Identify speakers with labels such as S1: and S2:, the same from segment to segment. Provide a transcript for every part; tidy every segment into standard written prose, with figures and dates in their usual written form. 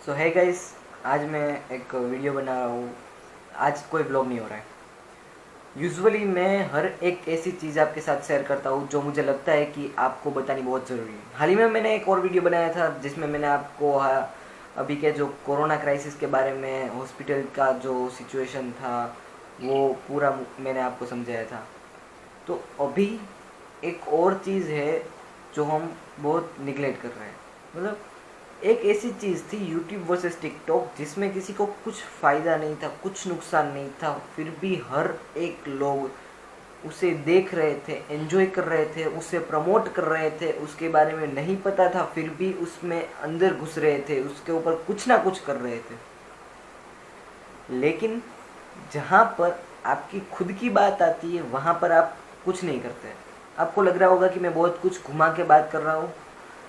S1: सो है गाइस, आज मैं एक वीडियो बना रहा हूँ। आज कोई ब्लॉग नहीं हो रहा है। यूजुअली मैं हर एक ऐसी चीज़ आपके साथ शेयर करता हूँ जो मुझे लगता है कि आपको बतानी बहुत ज़रूरी है। हाल ही में मैंने एक और वीडियो बनाया था जिसमें मैंने आपको अभी के जो कोरोना क्राइसिस के बारे में, हॉस्पिटल का जो सिचुएशन था वो पूरा मैंने आपको समझाया था। तो अभी एक और चीज़ है जो हम बहुत निगलेक्ट कर रहे हैं। मतलब एक ऐसी चीज़ थी यूट्यूब वर्सेस टिकटॉक जिसमें किसी को कुछ फ़ायदा नहीं था, कुछ नुकसान नहीं था, फिर भी हर एक लोग उसे देख रहे थे, एंजॉय कर रहे थे, उसे प्रमोट कर रहे थे। उसके बारे में नहीं पता था फिर भी उसमें अंदर घुस रहे थे, उसके ऊपर कुछ ना कुछ कर रहे थे। लेकिन जहाँ पर आपकी खुद की बात आती है वहाँ पर आप कुछ नहीं करते। आपको लग रहा होगा कि मैं बहुत कुछ घुमा के बात कर रहा हूँ,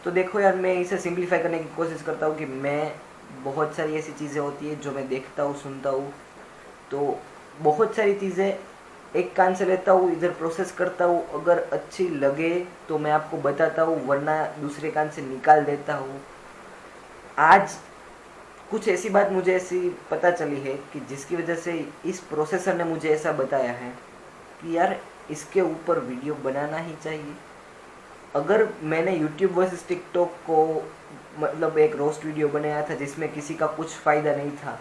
S1: तो देखो यार, मैं इसे सिंप्लीफाई करने की कोशिश करता हूँ कि मैं बहुत सारी ऐसी चीज़ें होती है जो मैं देखता हूँ, सुनता हूँ। तो बहुत सारी चीज़ें एक कान से लेता हूँ, इधर प्रोसेस करता हूँ, अगर अच्छी लगे तो मैं आपको बताता हूँ, वरना दूसरे कान से निकाल देता हूँ। आज कुछ ऐसी बात मुझे ऐसी पता चली है कि जिसकी वजह से इस प्रोसेसर ने मुझे ऐसा बताया है कि यार इसके ऊपर वीडियो बनाना ही चाहिए। अगर मैंने यूट्यूब वर्सेस टिकटॉक को मतलब एक रोस्ट वीडियो बनाया था जिसमें किसी का कुछ फ़ायदा नहीं था,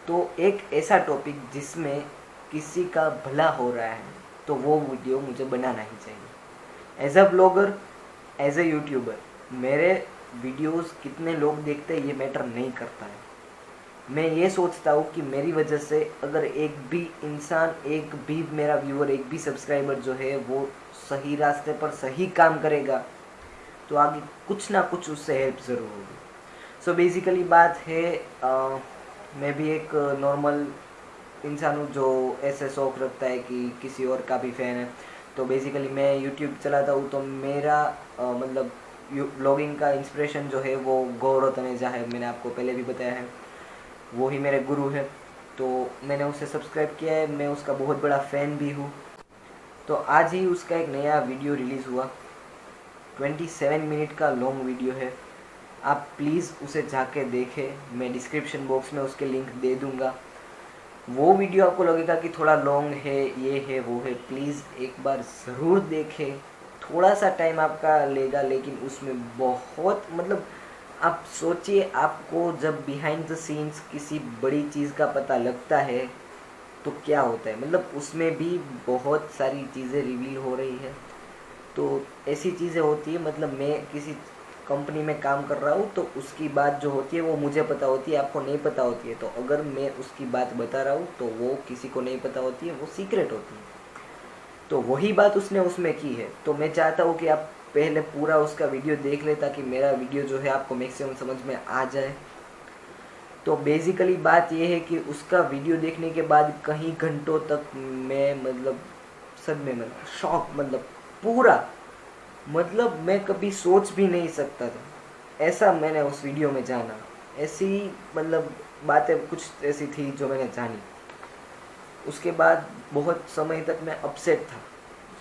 S1: तो एक ऐसा टॉपिक जिसमें किसी का भला हो रहा है तो वो वीडियो मुझे बनाना ही चाहिए। As a blogger, as a youtuber, मेरे वीडियोस कितने लोग देखते हैं ये मैटर नहीं करता है। मैं ये सोचता हूँ कि मेरी वजह से अगर एक भी इंसान, एक भी मेरा व्यूअर, एक भी सब्सक्राइबर जो है वो सही रास्ते पर सही काम करेगा तो आगे कुछ ना कुछ उससे हेल्प ज़रूर होगी। सो बेसिकली बात है, मैं भी एक नॉर्मल इंसान हूँ जो ऐसे शौक़ रखता है कि किसी और का भी फ़ैन है। तो बेसिकली मैं यूट्यूब चलाता हूँ, तो मेरा मतलब ब्लॉगिंग का इंस्पिरेशन जो है वो गौरव तनेजा है। मैंने आपको पहले भी बताया है, वो ही मेरे गुरु है। तो मैंने उसे सब्सक्राइब किया है, मैं उसका बहुत बड़ा फ़ैन भी हूँ। तो आज ही उसका एक नया वीडियो रिलीज़ हुआ, 27 मिनट का लॉन्ग वीडियो है। आप प्लीज़ उसे जाके देखें, मैं डिस्क्रिप्शन बॉक्स में उसके लिंक दे दूँगा। वो वीडियो आपको लगेगा कि थोड़ा लॉन्ग है, ये है वो है, प्लीज़ एक बार ज़रूर देखें। थोड़ा सा टाइम आपका लेगा लेकिन उसमें बहुत मतलब आप सोचिए, आपको जब बिहाइंड द सीन्स किसी बड़ी चीज़ का पता लगता है तो क्या होता है। मतलब उसमें भी बहुत सारी चीज़ें रिवील हो रही है। तो ऐसी चीज़ें होती है, मतलब मैं किसी कंपनी में काम कर रहा हूँ तो उसकी बात जो होती है वो मुझे पता होती है, आपको नहीं पता होती है। तो अगर मैं उसकी बात बता रहा हूँ तो वो किसी को नहीं पता होती है, वो सीक्रेट होती है। तो वही बात उसने उसमें की है। तो मैं चाहता हूँ कि आप पहले पूरा उसका वीडियो देख ले ताकि मेरा वीडियो जो है आपको मैक्सिमम समझ में आ जाए। तो बेसिकली बात यह है कि उसका वीडियो देखने के बाद कई घंटों तक मैं मतलब सच में मतलब शॉक, मतलब पूरा, मतलब मैं कभी सोच भी नहीं सकता था ऐसा मैंने उस वीडियो में जाना। ऐसी मतलब बातें कुछ ऐसी थी जो मैंने जानी। उसके बाद बहुत समय तक मैं अपसेट था,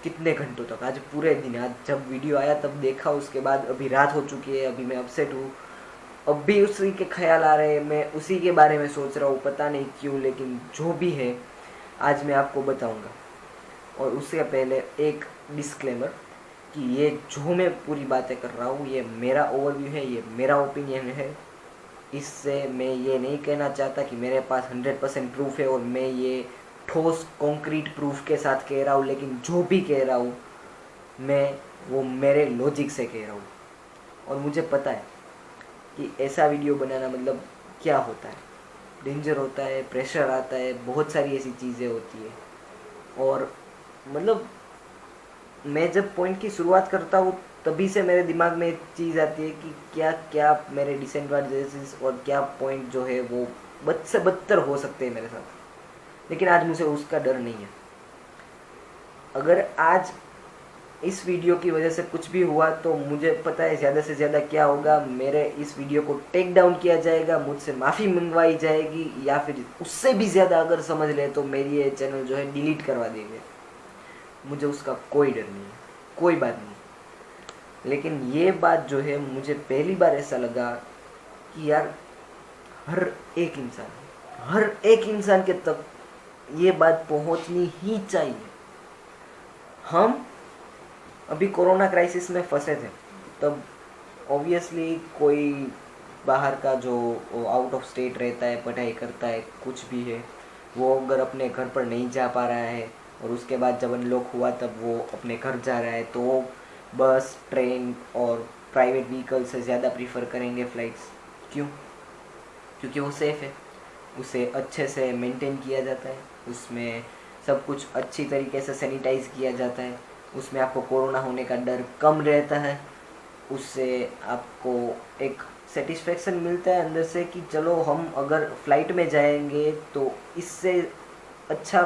S1: कितने घंटों तक, आज पूरे दिन। आज जब वीडियो आया तब देखा, उसके बाद अभी रात हो चुकी है, अभी मैं अपसेट हूँ। अब भी उसी के ख्याल आ रहे हैं, मैं उसी के बारे में सोच रहा हूँ, पता नहीं क्यों। लेकिन जो भी है आज मैं आपको बताऊँगा। और उससे पहले एक डिस्क्लेमर कि ये जो मैं पूरी बातें कर रहा हूँ ये मेरा ओवरव्यू है, ये मेरा ओपिनियन है। इससे मैं ये नहीं कहना चाहता कि मेरे पास 100% प्रूफ है और मैं ये ठोस कॉन्क्रीट प्रूफ के साथ कह रहा हूँ। लेकिन जो भी कह रहा हूँ मैं वो मेरे लॉजिक से कह रहा हूँ। और मुझे पता है कि ऐसा वीडियो बनाना मतलब क्या होता है, डेंजर होता है, प्रेशर आता है, बहुत सारी ऐसी चीज़ें होती है। और मतलब मैं जब पॉइंट की शुरुआत करता हूँ तभी से मेरे दिमाग में एक चीज़ आती है कि क्या क्या मेरे डिसएडवांटेजेस और क्या पॉइंट जो है वो बद से बदतर हो सकते हैं मेरे साथ। लेकिन आज मुझे उसका डर नहीं है। अगर आज इस वीडियो की वजह से कुछ भी हुआ तो मुझे पता है ज़्यादा से ज़्यादा क्या होगा, मेरे इस वीडियो को टेक डाउन किया जाएगा, मुझसे माफ़ी मंगवाई जाएगी, या फिर उससे भी ज़्यादा अगर समझ ले तो मेरी ये चैनल जो है डिलीट करवा देंगे। मुझे उसका कोई डर नहीं है, कोई बात नहीं। लेकिन ये बात जो है मुझे पहली बार ऐसा लगा कि यार हर एक इंसान के तक ये बात पहुंचनी ही चाहिए। हम अभी कोरोना क्राइसिस में फंसे थे, तब ऑब्वियसली कोई बाहर का जो आउट ऑफ स्टेट रहता है, पढ़ाई करता है, कुछ भी है, वो अगर अपने घर पर नहीं जा पा रहा है और उसके बाद जब अनलॉक हुआ तब वो अपने घर जा रहा है, तो वो बस, ट्रेन और प्राइवेट व्हीकल से ज़्यादा प्रीफर करेंगे फ़्लाइट्स। क्यों? क्योंकि वो सेफ़ है, उसे अच्छे से मेंटेन किया जाता है, उसमें सब कुछ अच्छी तरीके से सैनिटाइज किया जाता है, उसमें आपको कोरोना होने का डर कम रहता है, उससे आपको एक सेटिस्फेक्शन मिलता है अंदर से कि चलो हम अगर फ़्लाइट में जाएंगे तो इससे अच्छा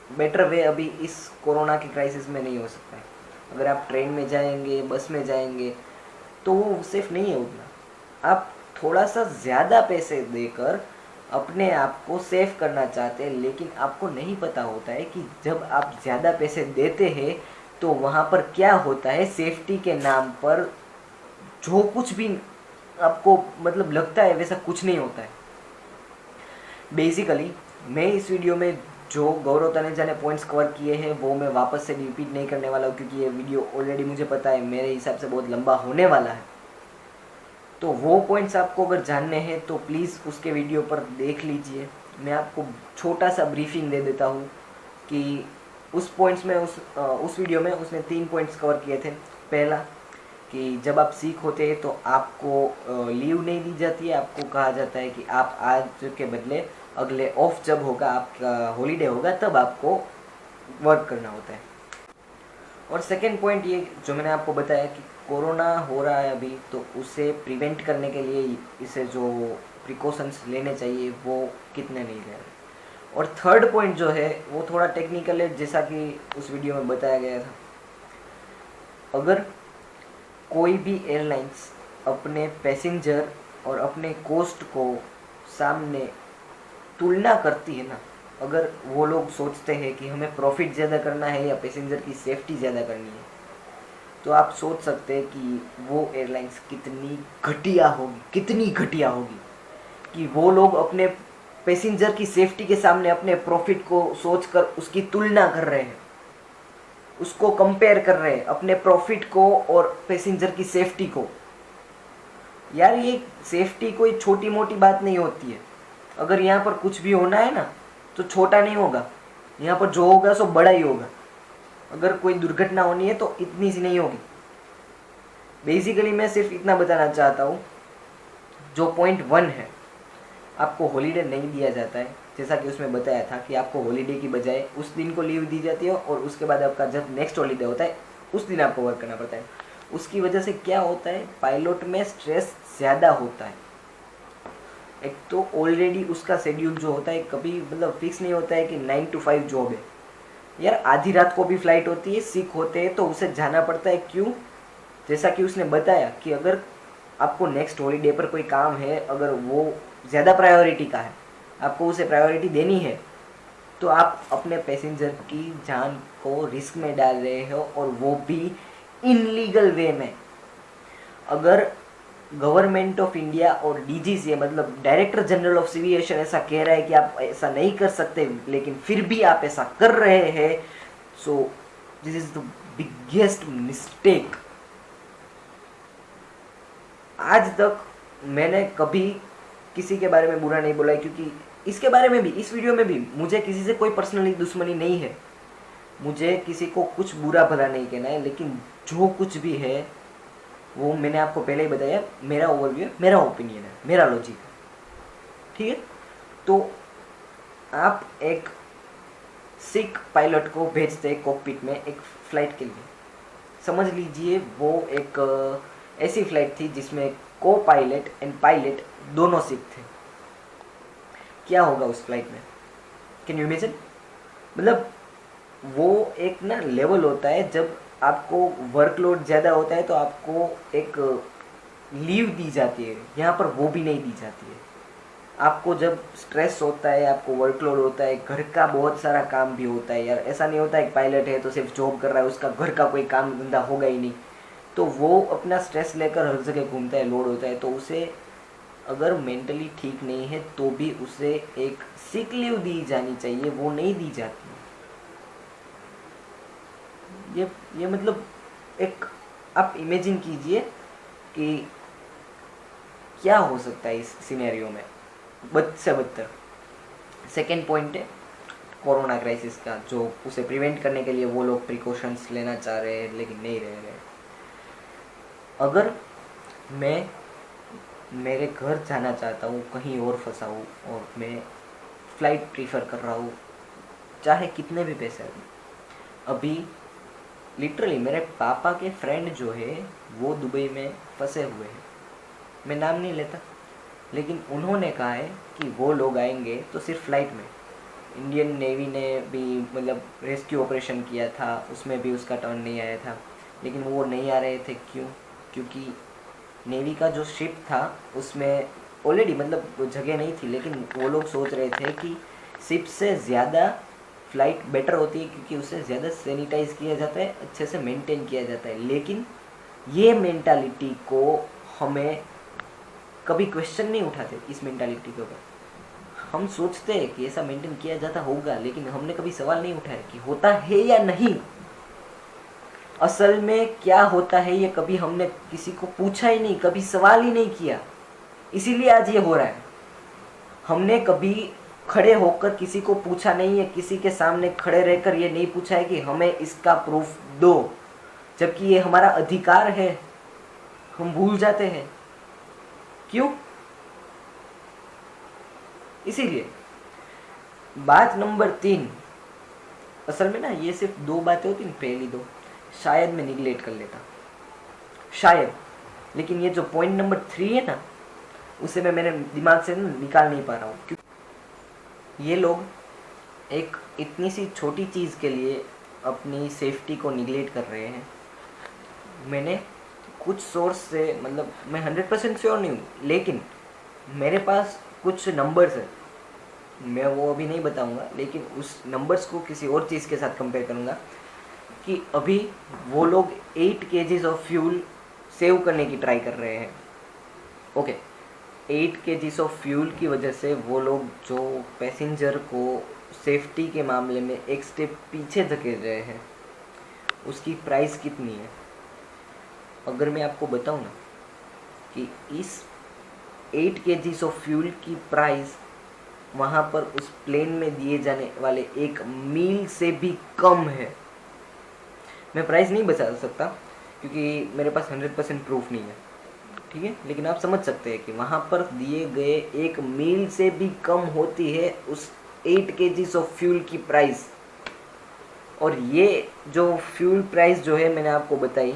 S1: बेटर वे अभी इस कोरोना की क्राइसिस में नहीं हो सकता है। अगर आप ट्रेन में जाएंगे, बस में जाएंगे, तो वो सेफ़ नहीं है उतना। आप थोड़ा सा ज़्यादा पैसे देकर अपने आप को सेव करना चाहते हैं, लेकिन आपको नहीं पता होता है कि जब आप ज़्यादा पैसे देते हैं तो वहाँ पर क्या होता है। सेफ्टी के नाम पर जो कुछ भी आपको मतलब लगता है वैसा कुछ नहीं होता है। बेसिकली मैं इस वीडियो में जो गौरव तनेजा ने पॉइंट्स कवर किए हैं वो मैं वापस से रिपीट नहीं करने वाला हूँ, क्योंकि ये वीडियो ऑलरेडी मुझे पता है मेरे हिसाब से बहुत लंबा होने वाला है। तो वो पॉइंट्स आपको अगर जानने हैं तो प्लीज़ उसके वीडियो पर देख लीजिए। मैं आपको छोटा सा ब्रीफिंग दे देता हूँ कि उस पॉइंट्स में उस वीडियो में उसने 3 पॉइंट्स कवर किए थे। पहला कि जब आप सिक होते हैं तो आपको लीव नहीं दी जाती है, आपको कहा जाता है कि आप आज के बदले अगले ऑफ जब होगा, आपका हॉलीडे होगा, तब आपको वर्क करना होता है। और सेकेंड पॉइंट ये जो मैंने आपको बताया कि कोरोना हो रहा है अभी, तो उसे प्रिवेंट करने के लिए इसे जो प्रिकॉशंस लेने चाहिए वो कितने नहीं ले रहे। और थर्ड पॉइंट जो है वो थोड़ा टेक्निकल है, जैसा कि उस वीडियो में बताया गया था। अगर कोई भी एयरलाइंस अपने पैसेंजर और अपने कॉस्ट को सामने तुलना करती है ना, अगर वो लोग सोचते हैं कि हमें प्रॉफिट ज़्यादा करना है या पैसेंजर की सेफ्टी ज़्यादा करनी है, तो आप सोच सकते हैं कि वो एयरलाइंस कितनी घटिया होगी कि वो लोग अपने पैसेंजर की सेफ्टी के सामने अपने प्रॉफिट को सोचकर उसकी तुलना कर रहे हैं, उसको कंपेयर कर रहे हैं, अपने प्रॉफिट को और पैसेंजर की सेफ्टी को। यार ये सेफ्टी कोई छोटी मोटी बात नहीं होती है। अगर यहाँ पर कुछ भी होना है ना तो छोटा नहीं होगा, यहाँ पर जो होगा सो बड़ा ही होगा। अगर कोई दुर्घटना होनी है तो इतनी सी नहीं होगी। बेसिकली मैं सिर्फ इतना बताना चाहता हूँ, जो पॉइंट 1 है, आपको हॉलीडे नहीं दिया जाता है, जैसा कि उसमें बताया था कि आपको हॉलीडे की बजाय उस दिन को लीव दी जाती है और उसके बाद आपका जब नेक्स्ट हॉलीडे होता है उस दिन आपको वर्क करना पड़ता है। उसकी वजह से क्या होता है, पायलट में स्ट्रेस ज़्यादा होता है। एक तो ऑलरेडी उसका शेड्यूल जो होता है कभी मतलब फिक्स नहीं होता है कि 9 to 5 जॉब है। यार आधी रात को भी फ्लाइट होती है, सिक होते हैं तो उसे जाना पड़ता है। क्यों? जैसा कि उसने बताया कि अगर आपको नेक्स्ट हॉलीडे पर कोई काम है, अगर वो ज़्यादा प्रायोरिटी का है, आपको उसे प्रायोरिटी देनी है, तो आप अपने पैसेंजर की जान को रिस्क में डाल रहे हो, और वो भी इनलीगल वे में। अगर गवर्नमेंट ऑफ इंडिया और डीजीसीए मतलब डायरेक्टर जनरल ऑफ एविएशन ऐसा कह रहा है कि आप ऐसा नहीं कर सकते, लेकिन फिर भी आप ऐसा कर रहे हैं, so this is the biggest mistake. आज तक मैंने कभी किसी के बारे में बुरा नहीं बोला है, क्योंकि इसके बारे में भी, इस वीडियो में भी मुझे किसी से कोई पर्सनली दुश्मनी नहीं है, मुझे किसी को कुछ बुरा भला नहीं कहना है। लेकिन जो कुछ भी है वो मैंने आपको पहले ही बताया, मेरा ओवरव्यू है, मेरा ओपिनियन है, मेरा लॉजिक है, ठीक है। तो आप एक सिक पायलट को भेजते हैं कॉकपिट में एक फ़्लाइट के लिए। समझ लीजिए वो एक ऐसी फ़्लाइट थी जिसमें को पायलट एंड पायलट दोनों सिक थे। क्या होगा उस फ्लाइट में? Can you imagine? मतलब वो एक ना लेवल होता है, जब आपको वर्कलोड ज़्यादा होता है तो आपको एक लीव दी जाती है, यहाँ पर वो भी नहीं दी जाती है। आपको जब स्ट्रेस होता है, आपको वर्कलोड होता है, घर का बहुत सारा काम भी होता है। यार ऐसा नहीं होता है पायलट है तो सिर्फ जॉब कर रहा है, उसका घर का कोई काम धंधा होगा ही नहीं, तो वो अपना स्ट्रेस लेकर हर जगह घूमता है, लोड होता है, तो उसे अगर मेंटली ठीक नहीं है तो भी उसे एक सिक लीव दी जानी चाहिए, वो नहीं दी जाती। ये मतलब एक आप इमेजिन कीजिए कि क्या हो सकता है इस सिनेरियो में, बद से बदतर। सेकेंड पॉइंट है कोरोना क्राइसिस का, जो उसे प्रिवेंट करने के लिए वो लोग प्रिकॉशंस लेना चाह रहे हैं लेकिन नहीं रह रहे। अगर मैं मेरे घर जाना चाहता हूँ, कहीं और फंसा हूँ और मैं फ़्लाइट प्रीफर कर रहा हूँ, चाहे कितने भी पैसे आए। अभी लिटरली मेरे पापा के फ्रेंड जो है वो दुबई में फंसे हुए हैं, मैं नाम नहीं लेता, लेकिन उन्होंने कहा है कि वो लोग आएंगे तो सिर्फ फ़्लाइट में। इंडियन नेवी ने भी मतलब रेस्क्यू ऑपरेशन किया था, उसमें भी उसका टर्न नहीं आया था, लेकिन वो नहीं आ रहे थे। क्यों? क्योंकि नेवी का जो शिप था उसमें ऑलरेडी मतलब जगह नहीं थी, लेकिन वो लोग सोच रहे थे कि शिप से ज़्यादा फ़्लाइट बेटर होती है क्योंकि उसे ज़्यादा सैनिटाइज किया जाता है, अच्छे से मेंटेन किया जाता है। लेकिन ये मेंटालिटी को हमें कभी क्वेश्चन नहीं उठाते। इस मेंटालिटी के ऊपर हम सोचते हैं कि ऐसा मेंटेन किया जाता होगा, लेकिन हमने कभी सवाल नहीं उठाया कि होता है या नहीं, असल में क्या होता है। ये कभी हमने किसी को पूछा ही नहीं, कभी सवाल ही नहीं किया, इसीलिए आज ये हो रहा है। हमने कभी खड़े होकर किसी को पूछा नहीं है, किसी के सामने खड़े रहकर ये नहीं पूछा है कि हमें इसका प्रूफ दो, जबकि ये हमारा अधिकार है। हम भूल जाते हैं, क्यों? इसीलिए बात नंबर 3, असल में ना ये सिर्फ 2 बातें होती, पहली 2 शायद मैं निगलेक्ट कर लेता, शायद, लेकिन ये जो पॉइंट नंबर 3 है ना, उसे मैं मेरे दिमाग से निकाल नहीं पा रहा हूँ। क्योंकि ये लोग एक इतनी सी छोटी चीज़ के लिए अपनी सेफ्टी को निगलेक्ट कर रहे हैं। मैंने कुछ सोर्स से, मतलब मैं 100% श्योर नहीं हूँ, लेकिन मेरे पास कुछ नंबर्स है, मैं वो अभी नहीं बताऊँगा, लेकिन उस नंबर्स को किसी और चीज़ के साथ कंपेयर करूँगा कि अभी वो लोग 8 kgs ऑफ फ्यूल सेव करने की ट्राई कर रहे हैं। ओके, 8 kgs ऑफ फ्यूल की वजह से वो लोग जो पैसेंजर को सेफ्टी के मामले में एक स्टेप पीछे धकेल रहे हैं, उसकी प्राइस कितनी है? अगर मैं आपको बताऊं ना कि इस 8 kgs ऑफ फ्यूल की प्राइस वहाँ पर उस प्लेन में दिए जाने वाले एक मील से भी कम है। मैं प्राइस नहीं बता सकता क्योंकि मेरे पास 100% प्रूफ नहीं है, ठीक है, लेकिन आप समझ सकते हैं कि वहाँ पर दिए गए एक मील से भी कम होती है उस 8 kgs ऑफ फ्यूल की प्राइस। और ये जो फ्यूल प्राइस जो है मैंने आपको बताई,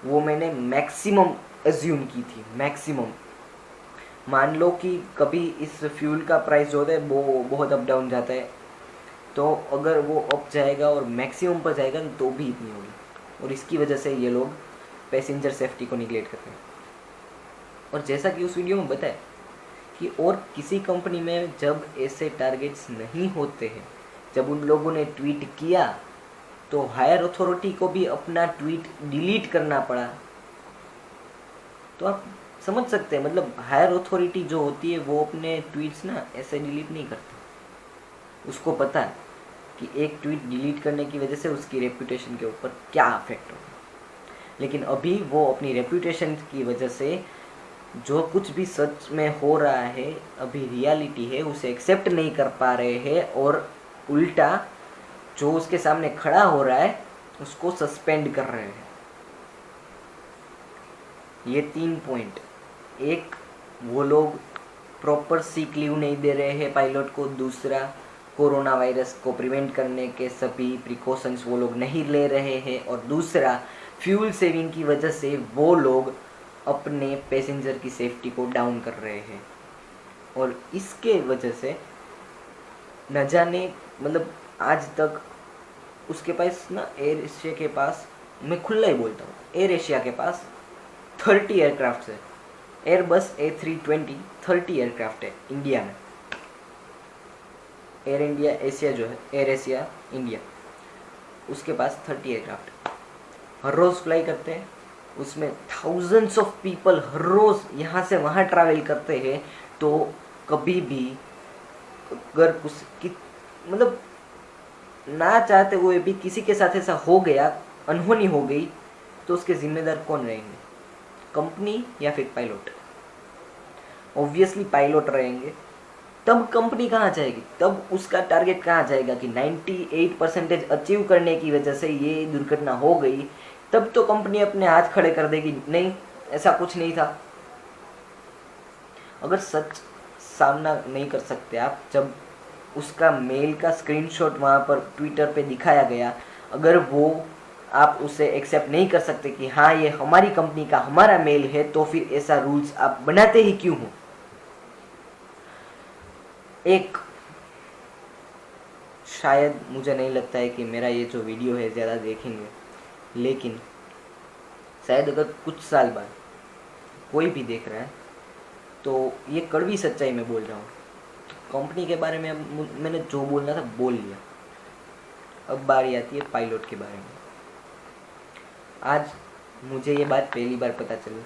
S1: वो मैंने मैक्सिमम एज्यूम की थी, मैक्सिमम। मान लो कि कभी इस फ्यूल का प्राइस जो होता है वो बहुत अप डाउन जाता है, तो अगर वो अप जाएगा और मैक्सिमम पर जाएगा तो भी इतनी होगी, और इसकी वजह से ये लोग पैसेंजर सेफ्टी को निगलेक्ट करते हैं। और जैसा कि उस वीडियो में बताया कि और किसी कंपनी में जब ऐसे टारगेट्स नहीं होते हैं, जब उन लोगों ने ट्वीट किया तो हायर अथॉरिटी को भी अपना ट्वीट डिलीट करना पड़ा। तो आप समझ सकते हैं, मतलब हायर अथॉरिटी जो होती है वो अपने ट्वीट्स ना ऐसे डिलीट नहीं करती। उसको पता है कि एक ट्वीट डिलीट करने की वजह से उसकी रेपुटेशन के ऊपर क्या अफेक्ट होगा, लेकिन अभी वो अपनी रेपुटेशन की वजह से जो कुछ भी सच में हो रहा है, अभी रियलिटी है, उसे एक्सेप्ट नहीं कर पा रहे हैं, और उल्टा जो उसके सामने खड़ा हो रहा है उसको सस्पेंड कर रहे हैं। ये 3 पॉइंट। एक, वो लोग प्रॉपर सीक लीव नहीं दे रहे हैं पायलट को। दूसरा, कोरोना वायरस को प्रिवेंट करने के सभी प्रिकॉशंस वो लोग नहीं ले रहे हैं। और दूसरा, फ्यूल सेविंग की वजह से वो लोग अपने पैसेंजर की सेफ्टी को डाउन कर रहे हैं। और इसके वजह से न जाने, मतलब आज तक उसके पास ना, एयर एशिया के पास, मैं खुला ही बोलता हूँ, एयर एशिया के पास 30 एयरक्राफ्ट है। एयरबस A320 30 एयरक्राफ्ट है इंडिया में। एयर इंडिया एशिया जो है, एयर एशिया इंडिया, उसके पास 30 एयरक्राफ्ट हर रोज़ फ्लाई करते हैं। उसमें थाउजेंड्स ऑफ पीपल हर रोज़ यहाँ से वहाँ ट्रैवल करते हैं, तो कभी भी अगर मतलब ना चाहते हुए भी किसी के साथ ऐसा हो गया, अनहोनी हो गई, तो उसके जिम्मेदार कौन रहेंगे? कंपनी या फिर पायलट? ऑब्वियसली पायलट रहेंगे। तब कंपनी कहाँ जाएगी? तब उसका टारगेट कहाँ जाएगा कि 98% अचीव करने की वजह से ये दुर्घटना हो गई। तब तो कंपनी अपने हाथ खड़े कर देगी, नहीं ऐसा कुछ नहीं था। अगर सच सामना नहीं कर सकते आप, जब उसका मेल का स्क्रीनशॉट वहाँ पर ट्विटर पे दिखाया गया, अगर वो आप उसे एक्सेप्ट नहीं कर सकते कि हाँ ये हमारी कंपनी का हमारा मेल है, तो फिर ऐसा रूल्स आप बनाते ही क्यों हो? एक शायद मुझे नहीं लगता है कि मेरा ये जो वीडियो है ज़्यादा देखेंगे, लेकिन शायद अगर कुछ साल बाद कोई भी देख रहा है तो ये कड़वी सच्चाई में बोल रहा हूँ। तो कंपनी के बारे में अब मैंने जो बोलना था बोल लिया। अब बारी आती है पायलट के बारे में। आज मुझे ये बात पहली बार पता चली,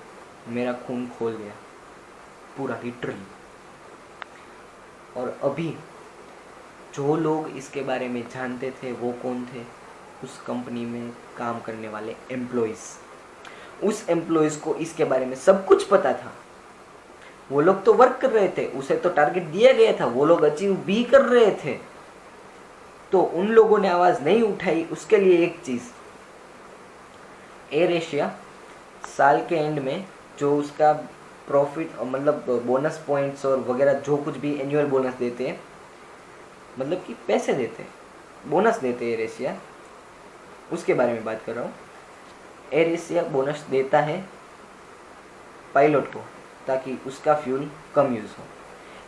S1: मेरा खून खोल गया पूरा, लिटरली। और अभी जो लोग इसके बारे में जानते थे वो कौन थे? उस कंपनी में काम करने वाले एम्प्लॉयज़। उस एम्प्लॉयज़ को इसके बारे में सब कुछ पता था। वो लोग तो वर्क कर रहे थे, उसे तो टारगेट दिया गया था, वो लोग अचीव भी कर रहे थे। तो उन लोगों ने आवाज़ नहीं उठाई। उसके लिए एक चीज़, एयर एशिया साल के एंड में जो उसका प्रॉफिट मतलब बोनस पॉइंट्स और वगैरह जो कुछ भी एनुअल बोनस देते हैं, मतलब कि पैसे देते हैं, बोनस देते हैं एयर एशिया, उसके बारे में बात कर रहा हूँ। एयर एशिया बोनस देता है पायलट को ताकि उसका फ्यूल कम यूज़ हो।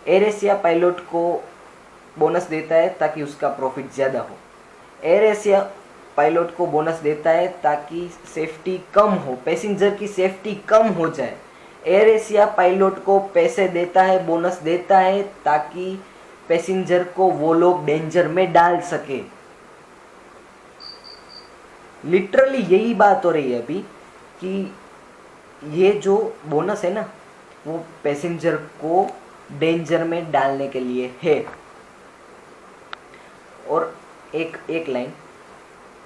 S1: एयर एशिया पायलट को बोनस देता है ताकि उसका प्रॉफिट ज़्यादा हो। एयर एशिया पायलट को बोनस देता है ताकि सेफ्टी कम हो, पैसेंजर की सेफ्टी कम हो जाए। एयर एशिया पायलट को पैसे देता है, बोनस देता है ताकि पैसेंजर को वो लोग डेंजर में डाल सके। लिटरली यही बात हो रही है अभी कि ये जो बोनस है ना, वो पैसेंजर को डेंजर में डालने के लिए है। और एक लाइन,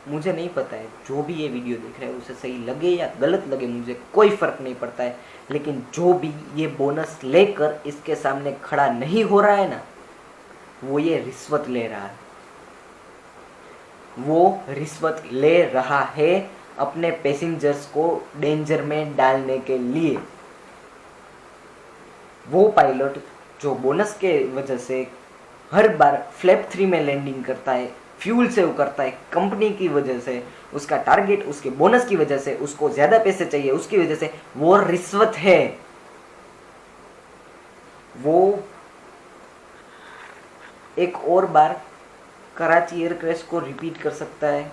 S1: मुझे नहीं पता है जो भी ये वीडियो देख रहा है उसे सही लगे या गलत लगे, मुझे कोई फ़र्क नहीं पड़ता है, लेकिन जो भी ये बोनस लेकर इसके सामने खड़ा नहीं हो रहा है ना, वो ये रिश्वत ले रहा है। वो रिश्वत ले रहा है अपने पैसेंजर्स को डेंजर में डालने के लिए। वो पायलट जो बोनस के वजह से हर बार फ्लैप 3 में लैंडिंग करता है, फ्यूल सेव करता है, कंपनी की वजह से, उसका टारगेट, उसके बोनस की वजह से, उसको ज़्यादा पैसे चाहिए उसकी वजह से, वो रिश्वत है। वो एक और बार कराची एयर क्रैश को रिपीट कर सकता है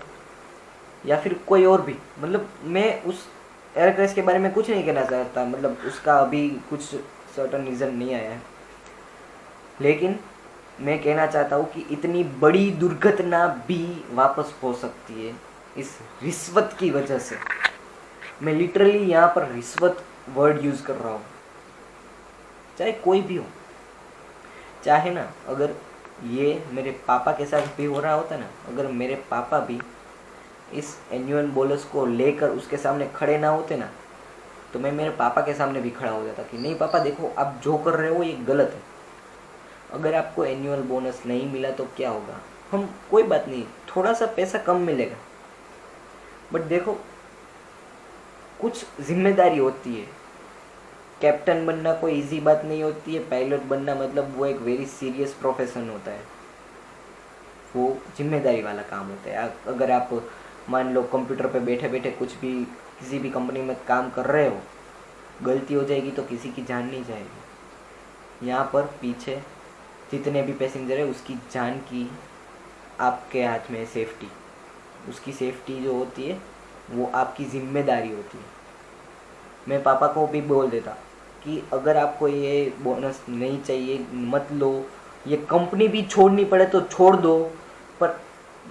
S1: या फिर कोई और भी, मतलब मैं उस एयर क्रैश के बारे में कुछ नहीं कहना चाहता, मतलब उसका अभी कुछ सर्टन रीज़न नहीं आया है, लेकिन मैं कहना चाहता हूँ कि इतनी बड़ी दुर्घटना भी वापस हो सकती है इस रिश्वत की वजह से। मैं लिटरली यहाँ पर रिश्वत वर्ड यूज़ कर रहा हूँ, चाहे कोई भी हो। चाहे ना अगर ये मेरे पापा के साथ भी हो रहा होता ना, अगर मेरे पापा भी इस एनुअल बोनस को लेकर उसके सामने खड़े ना होते ना, तो मैं मेरे पापा के सामने भी खड़ा हो जाता कि नहीं पापा देखो आप जो कर रहे हो ये गलत है। अगर आपको एनुअल बोनस नहीं मिला तो क्या होगा, हम कोई बात नहीं, थोड़ा सा पैसा कम मिलेगा, बट देखो कुछ जिम्मेदारी होती है। कैप्टन बनना कोई इजी बात नहीं होती है, पायलट बनना मतलब वो एक वेरी सीरियस प्रोफेशन होता है, वो जिम्मेदारी वाला काम होता है। अगर आप मान लो कंप्यूटर पे बैठे बैठे कुछ भी किसी भी कंपनी में काम कर रहे हो, गलती हो जाएगी तो किसी की जान नहीं जाएगी। यहाँ पर पीछे जितने भी पैसेंजर है उसकी जान की आपके हाथ में है सेफ्टी, उसकी सेफ्टी जो होती है वो आपकी जिम्मेदारी होती है। मैं पापा को भी बोल देता कि अगर आपको ये बोनस नहीं चाहिए मत लो, ये कंपनी भी छोड़नी पड़े तो छोड़ दो, पर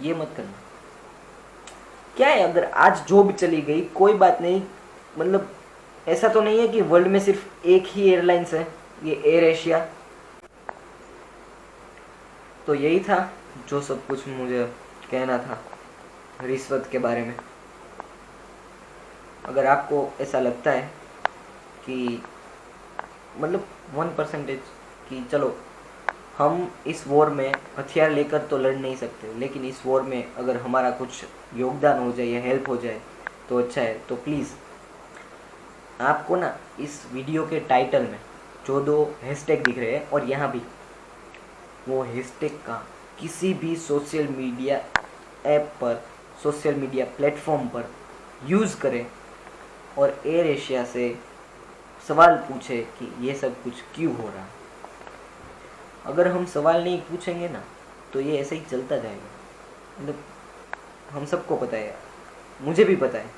S1: ये मत करना। क्या है, अगर आज जॉब चली गई कोई बात नहीं, मतलब ऐसा तो नहीं है कि वर्ल्ड में सिर्फ एक ही एयरलाइंस है, ये एयर एशिया। तो यही था जो सब कुछ मुझे कहना था रिश्वत के बारे में। अगर आपको ऐसा लगता है कि मतलब 1% कि चलो हम इस वॉर में हथियार लेकर तो लड़ नहीं सकते, लेकिन इस वॉर में अगर हमारा कुछ योगदान हो जाए या हेल्प हो जाए तो अच्छा है। तो प्लीज़ आपको ना इस वीडियो के टाइटल में जो 2 हैशटैग दिख रहे हैं और यहाँ भी, वो हैशटैग का किसी भी सोशल मीडिया ऐप पर, सोशल मीडिया प्लेटफॉर्म पर यूज़ करें और एयर एशिया से सवाल पूछे कि ये सब कुछ क्यों हो रहा है। अगर हम सवाल नहीं पूछेंगे ना तो ये ऐसे ही चलता जाएगा। मतलब हम सबको पता है, मुझे भी पता है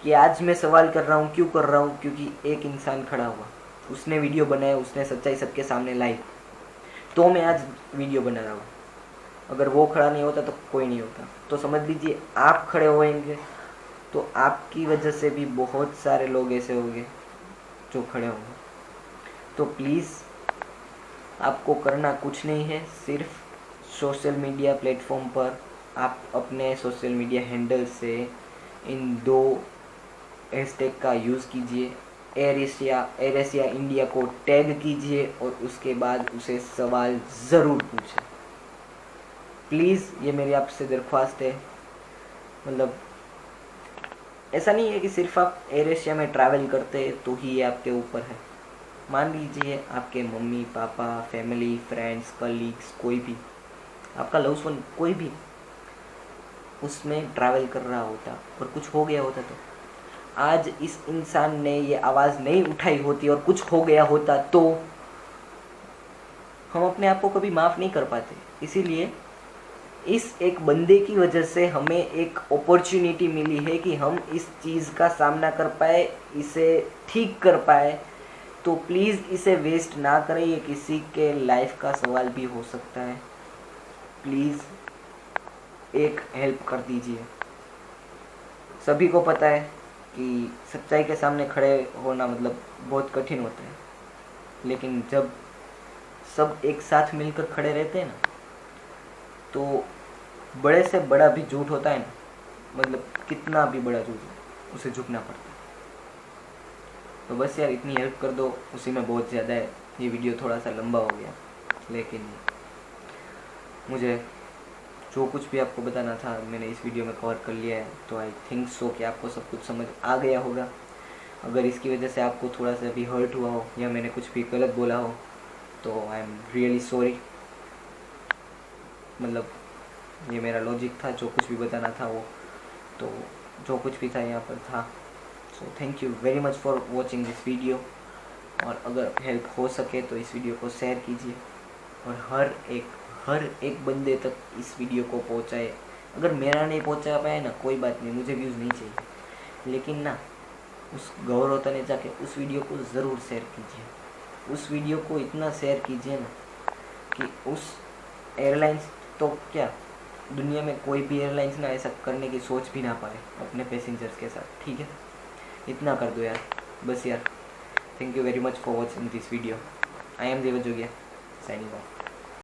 S1: कि आज मैं सवाल कर रहा हूँ, क्यों कर रहा हूँ, क्योंकि एक इंसान खड़ा हुआ, उसने वीडियो बनाया, उसने सच्चाई सबके सामने लाई, तो मैं आज वीडियो बना रहा हूँ। अगर वो खड़ा नहीं होता तो कोई नहीं होता। तो समझ लीजिए आप खड़े होएंगे तो आपकी वजह से भी बहुत सारे लोग ऐसे होंगे जो खड़े होंगे। तो प्लीज़ आपको करना कुछ नहीं है, सिर्फ सोशल मीडिया प्लेटफॉर्म पर आप अपने सोशल मीडिया हैंडल से इन 2 हैशटैग का यूज़ कीजिए, एयर एशिया इंडिया को टैग कीजिए और उसके बाद उसे सवाल ज़रूर पूछें। प्लीज़ ये मेरी आपसे दरख्वास्त है। मतलब ऐसा नहीं है कि सिर्फ आप एयर एशिया में ट्रैवल करते तो ही ये आपके ऊपर है। मान लीजिए आपके mummy papa, family, friends, colleagues, कोई भी आपका लव्स वन, कोई भी उसमें ट्रैवल कर रहा होता और कुछ हो गया होता, तो आज इस इंसान ने ये आवाज़ नहीं उठाई होती और कुछ हो गया होता तो हम अपने आप को कभी माफ़ नहीं कर पाते। इसीलिए इस एक बंदे की वजह से हमें एक अपॉर्चुनिटी मिली है कि हम इस चीज़ का सामना कर पाए, इसे ठीक कर पाए। तो प्लीज़ इसे वेस्ट ना करें, ये किसी के लाइफ का सवाल भी हो सकता है। प्लीज़ एक हेल्प कर दीजिए। सभी को पता है कि सच्चाई के सामने खड़े होना मतलब बहुत कठिन होता है, लेकिन जब सब एक साथ मिलकर खड़े रहते हैं ना, तो बड़े से बड़ा भी झूठ होता है ना, मतलब कितना भी बड़ा झूठ हो, उसे झुकना पड़ता है। तो बस यार इतनी हेल्प कर दो, उसी में बहुत ज़्यादा है। ये वीडियो थोड़ा सा लंबा हो गया, लेकिन मुझे जो कुछ भी आपको बताना था मैंने इस वीडियो में कवर कर लिया है। तो आई थिंक सो कि आपको सब कुछ समझ आ गया होगा। अगर इसकी वजह से आपको थोड़ा सा भी हर्ट हुआ हो या मैंने कुछ भी गलत बोला हो तो आई एम रियली सॉरी। मतलब ये मेरा लॉजिक था, जो कुछ भी बताना था वो, तो जो कुछ भी था यहाँ पर था। So thank you very much for watching this video. और अगर हेल्प हो सके तो इस वीडियो को शेयर कीजिए और हर एक बंदे तक इस वीडियो को पहुँचाए। अगर मेरा नहीं पहुँचा पाए ना कोई बात नहीं, मुझे व्यूज़ नहीं चाहिए, लेकिन ना उस गौरव तने जाके उस वीडियो को ज़रूर शेयर कीजिए। उस वीडियो को इतना शेयर कीजिए ना कि उस एयरलाइंस, तो क्या दुनिया में कोई भी एयरलाइंस ना ऐसा करने की सोच भी ना पाए अपने पैसेंजर्स के साथ। ठीक है, इतना कर दो यार, बस यार। Thank you very much for watching this video. I am Devjogia, signing of.